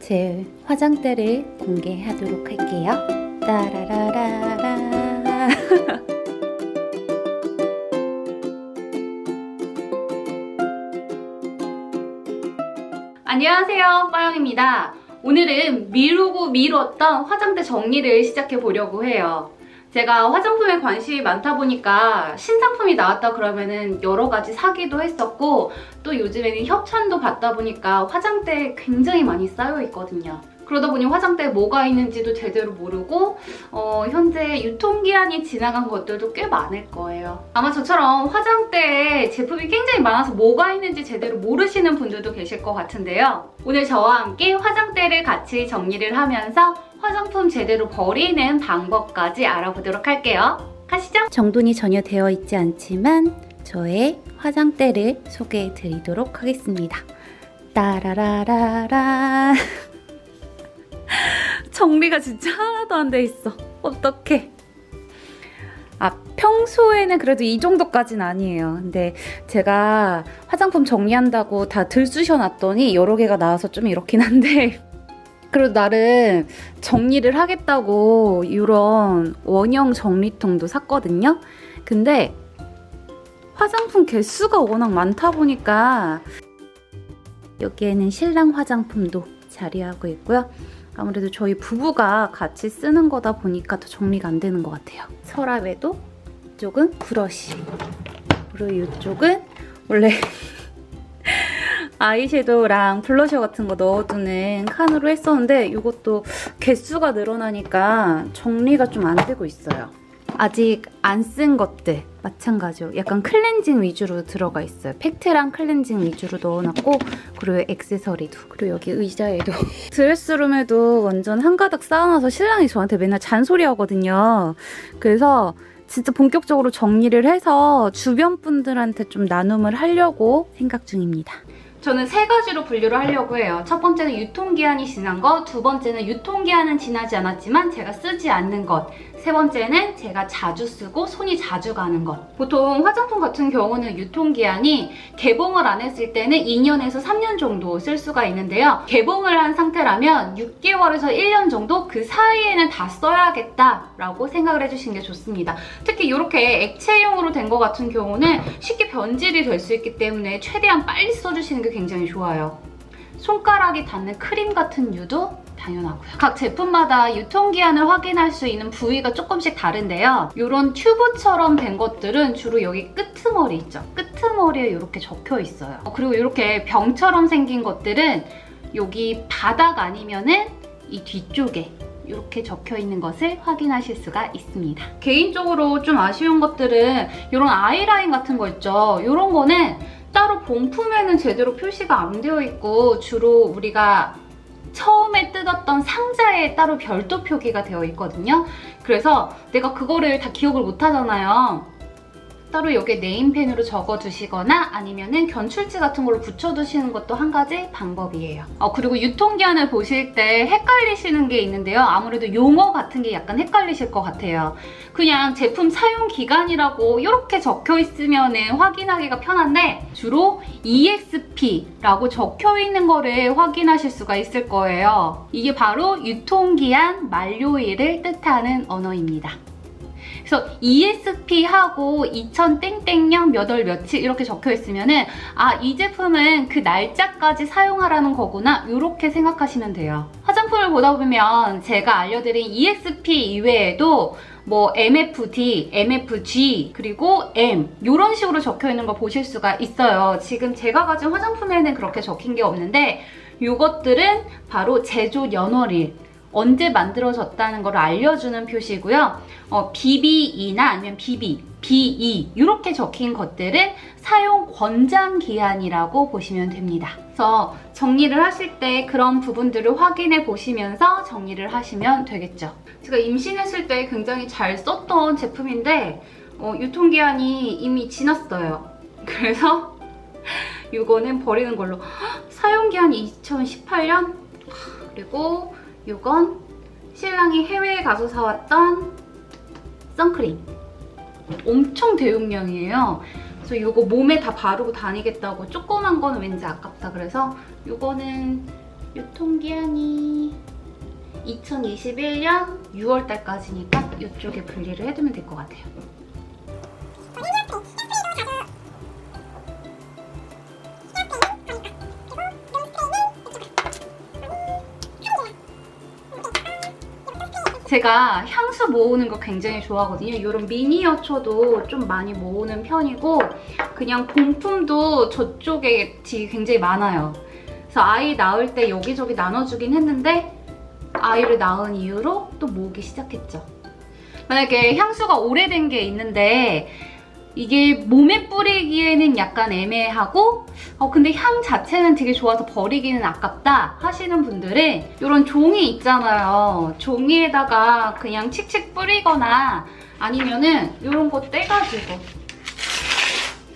제 화장대를 공개하도록 할게요. 따라라라라. 안녕하세요, 빠영입니다. 오늘은 미루고 미뤘던 화장대 정리를 시작해 보려고 해요. 제가 화장품에 관심이 많다 보니까 신상품이 나왔다 그러면은 여러 가지 사기도 했었고, 또 요즘에는 협찬도 받다 보니까 화장대에 굉장히 많이 쌓여 있거든요. 그러다 보니 화장대에 뭐가 있는지도 제대로 모르고 현재 유통기한이 지나간 것들도 꽤 많을 거예요. 아마 저처럼 화장대에 제품이 굉장히 많아서 뭐가 있는지 제대로 모르시는 분들도 계실 것 같은데요. 오늘 저와 함께 화장대를 같이 정리를 하면서 화장품 제대로 버리는 방법까지 알아보도록 할게요. 가시죠! 정돈이 전혀 되어 있지 않지만 저의 화장대를 소개해 드리도록 하겠습니다. 따라라라라. 정리가 진짜 하나도 안 돼 있어. 어떡해. 평소에는 그래도 이 정도까지는 아니에요. 근데 제가 화장품 정리한다고 다 들쑤셔 놨더니 여러 개가 나와서 좀 이렇긴 한데, 그래도 나름 정리를 하겠다고 이런 원형 정리통도 샀거든요. 근데 화장품 개수가 워낙 많다 보니까 여기에는 신랑 화장품도 자리하고 있고요. 아무래도 저희 부부가 같이 쓰는 거다 보니까 더 정리가 안 되는 것 같아요. 서랍에도 이쪽은 브러쉬, 그리고 이쪽은 원래 아이섀도우랑 블러셔 같은 거 넣어두는 칸으로 했었는데 이것도 개수가 늘어나니까 정리가 좀 안 되고 있어요. 아직 안 쓴 것들 마찬가지로 약간 클렌징 위주로 들어가 있어요. 팩트랑 클렌징 위주로 넣어놨고, 그리고 액세서리도, 그리고 여기 의자에도 드레스룸에도 완전 한가득 쌓아놔서 신랑이 저한테 맨날 잔소리 하거든요. 그래서 진짜 본격적으로 정리를 해서 주변 분들한테 좀 나눔을 하려고 생각 중입니다. 저는 세 가지로 분류를 하려고 해요. 첫 번째는 유통기한이 지난 것, 두 번째는 유통기한은 지나지 않았지만 제가 쓰지 않는 것, 세 번째는 제가 자주 쓰고 손이 자주 가는 것. 보통 화장품 같은 경우는 유통기한이 개봉을 안 했을 때는 2년에서 3년 정도 쓸 수가 있는데요. 개봉을 한 상태라면 6개월에서 1년 정도 그 사이에는 다 써야겠다라고 생각을 해주시는 게 좋습니다. 특히 이렇게 액체용으로 된 것 같은 경우는 쉽게 변질이 될 수 있기 때문에 최대한 빨리 써주시는 게 굉장히 좋아요. 손가락이 닿는 크림 같은 류도 당연하고요. 각 제품마다 유통기한을 확인할 수 있는 부위가 조금씩 다른데요. 이런 튜브처럼 된 것들은 주로 여기 끄트머리 있죠. 끄트머리에 이렇게 적혀 있어요. 그리고 이렇게 병처럼 생긴 것들은 여기 바닥 아니면은 이 뒤쪽에 이렇게 적혀 있는 것을 확인하실 수가 있습니다. 개인적으로 좀 아쉬운 것들은 이런 아이라인 같은 거 있죠. 이런 거는 따로 본품에는 제대로 표시가 안 되어 있고, 주로 우리가 처음에 뜯었던 상자에 따로 별도 표기가 되어 있거든요. 그래서 내가 그거를 다 기억을 못 하잖아요. 따로 여기에 네임펜으로 적어두시거나 아니면은 견출지 같은 걸로 붙여두시는 것도 한 가지 방법이에요. 그리고 유통기한을 보실 때 헷갈리시는 게 있는데요. 아무래도 용어 같은 게 약간 헷갈리실 것 같아요. 그냥 제품 사용 기간이라고 이렇게 적혀 있으면 확인하기가 편한데, 주로 EXP라고 적혀 있는 거를 확인하실 수가 있을 거예요. 이게 바로 유통기한 만료일을 뜻하는 언어입니다. 그래서 ESP하고 2000땡땡년 몇 월 며칠 이렇게 적혀 있으면은 이 제품은 그 날짜까지 사용하라는 거구나, 이렇게 생각하시면 돼요. 화장품을 보다 보면 제가 알려드린 EXP 이외에도 뭐 MFD, MFG, 그리고 M 이런 식으로 적혀 있는 거 보실 수가 있어요. 지금 제가 가진 화장품에는 그렇게 적힌 게 없는데, 이것들은 바로 제조 연월일, 언제 만들어졌다는 걸 알려주는 표시고요. BBE나 아니면 BE 이렇게 적힌 것들은 사용 권장 기한이라고 보시면 됩니다. 그래서 정리를 하실 때 그런 부분들을 확인해 보시면서 정리를 하시면 되겠죠. 제가 임신했을 때 굉장히 잘 썼던 제품인데 유통기한이 이미 지났어요. 그래서 이거는 버리는 걸로. 사용기한이 2018년? 그리고 이건 신랑이 해외에 가서 사왔던 선크림. 엄청 대용량이에요. 그래서 이거 몸에 다 바르고 다니겠다고, 조그만 거는 왠지 아깝다 그래서 이거는 유통기한이 2021년 6월달까지니까 이쪽에 분리를 해두면 될 것 같아요. 제가 향수 모으는 거 굉장히 좋아하거든요. 이런 미니어처도 좀 많이 모으는 편이고 그냥 본품도 저쪽에 굉장히 많아요. 그래서 아이 낳을 때 여기저기 나눠주긴 했는데 아이를 낳은 이후로 또 모으기 시작했죠. 만약에 향수가 오래된 게 있는데 이게 몸에 뿌리기에는 약간 애매하고 근데 향 자체는 되게 좋아서 버리기는 아깝다 하시는 분들은 이런 종이 있잖아요. 종이에다가 그냥 칙칙 뿌리거나 아니면은 이런 거 떼가지고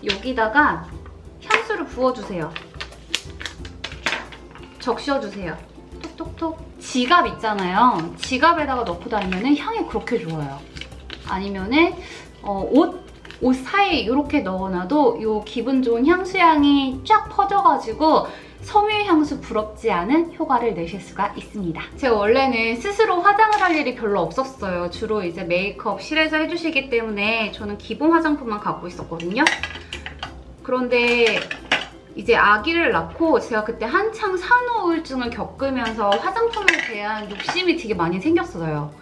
여기다가 향수를 부어주세요. 적셔주세요. 톡톡톡. 지갑 있잖아요. 지갑에다가 넣고 다니면은 향이 그렇게 좋아요. 아니면은 옷 사이에 이렇게 넣어놔도 이 기분 좋은 향수향이 쫙 퍼져가지고 섬유 향수 부럽지 않은 효과를 내실 수가 있습니다. 제가 원래는 스스로 화장을 할 일이 별로 없었어요. 주로 이제 메이크업실에서 해주시기 때문에 저는 기본 화장품만 갖고 있었거든요. 그런데 이제 아기를 낳고 제가 그때 한창 산후 우울증을 겪으면서 화장품에 대한 욕심이 되게 많이 생겼어요.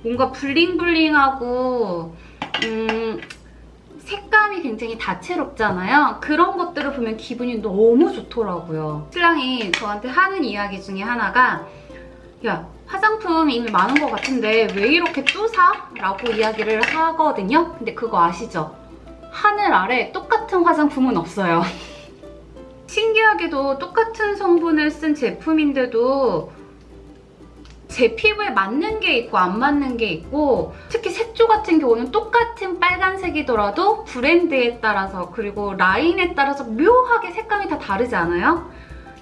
뭔가 블링블링하고 색감이 굉장히 다채롭잖아요. 그런 것들을 보면 기분이 너무 좋더라고요. 신랑이 저한테 하는 이야기 중에 하나가 야, 화장품 이미 많은 것 같은데 왜 이렇게 또 사? 라고 이야기를 하거든요. 근데 그거 아시죠? 하늘 아래 똑같은 화장품은 없어요. 신기하게도 똑같은 성분을 쓴 제품인데도 제 피부에 맞는 게 있고 안 맞는 게 있고 특히 색조 같은 경우는 똑같은 빨간색이더라도 브랜드에 따라서 그리고 라인에 따라서 묘하게 색감이 다 다르지 않아요?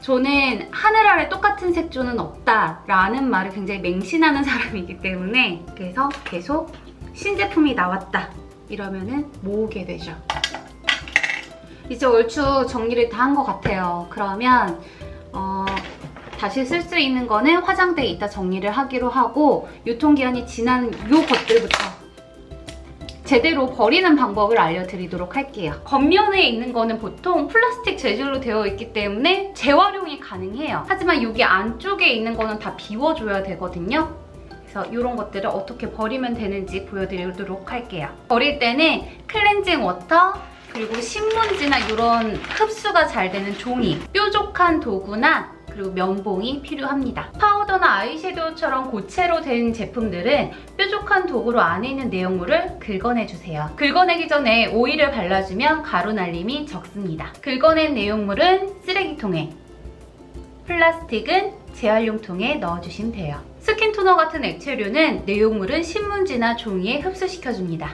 저는 하늘 아래 똑같은 색조는 없다라는 말을 굉장히 맹신하는 사람이기 때문에 그래서 계속 신제품이 나왔다 이러면은 모으게 되죠. 이제 얼추 정리를 다 한 것 같아요. 그러면 다시 쓸 수 있는 거는 화장대에 이따 정리를 하기로 하고 유통기한이 지난 요 것들부터 제대로 버리는 방법을 알려드리도록 할게요. 겉면에 있는 거는 보통 플라스틱 재질로 되어 있기 때문에 재활용이 가능해요. 하지만 여기 안쪽에 있는 거는 다 비워줘야 되거든요. 그래서 이런 것들을 어떻게 버리면 되는지 보여드리도록 할게요. 버릴 때는 클렌징 워터 그리고 신문지나 이런 흡수가 잘 되는 종이, 뾰족한 도구나 그리고 면봉이 필요합니다. 파우더나 아이섀도우처럼 고체로 된 제품들은 뾰족한 도구로 안에 있는 내용물을 긁어내주세요. 긁어내기 전에 오일을 발라주면 가루 날림이 적습니다. 긁어낸 내용물은 쓰레기통에, 플라스틱은 재활용통에 넣어주시면 돼요. 스킨토너 같은 액체류는 내용물은 신문지나 종이에 흡수시켜줍니다.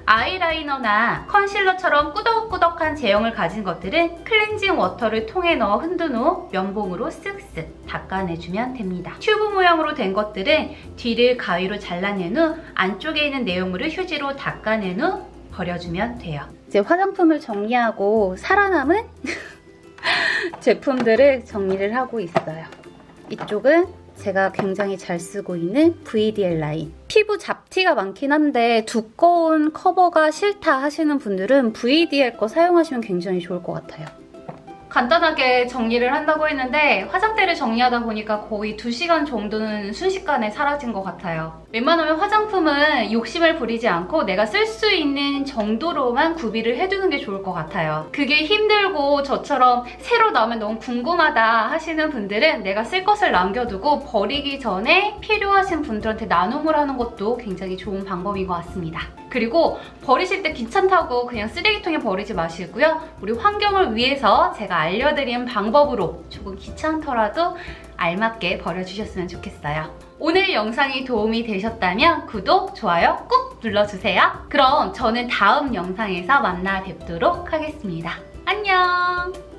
아이라이너나 컨실러처럼 꾸덕꾸덕한 제형을 가진 것들은 클렌징 워터를 통에 넣어 흔든 후 면봉으로 쓱쓱 닦아내주면 됩니다. 튜브 모양으로 된 것들은 뒤를 가위로 잘라낸 후 안쪽에 있는 내용물을 휴지로 닦아낸 후 버려주면 돼요. 이제 화장품을 정리하고 살아남은 제품들을 정리를 하고 있어요. 이쪽은 제가 굉장히 잘 쓰고 있는 VDL 라인. 피부 잡티가 많긴 한데 두꺼운 커버가 싫다 하시는 분들은 VDL 거 사용하시면 굉장히 좋을 것 같아요. 간단하게 정리를 한다고 했는데 화장대를 정리하다 보니까 거의 2시간 정도는 순식간에 사라진 것 같아요. 웬만하면 화장품은 욕심을 부리지 않고 내가 쓸 수 있는 정도로만 구비를 해두는 게 좋을 것 같아요. 그게 힘들고 저처럼 새로 나오면 너무 궁금하다 하시는 분들은 내가 쓸 것을 남겨두고 버리기 전에 필요하신 분들한테 나눔을 하는 것도 굉장히 좋은 방법인 것 같습니다. 그리고 버리실 때 귀찮다고 그냥 쓰레기통에 버리지 마시고요. 우리 환경을 위해서 제가 알려드린 방법으로 조금 귀찮더라도 알맞게 버려주셨으면 좋겠어요. 오늘 영상이 도움이 되셨다면 구독, 좋아요 꾹 눌러주세요. 그럼 저는 다음 영상에서 만나 뵙도록 하겠습니다. 안녕!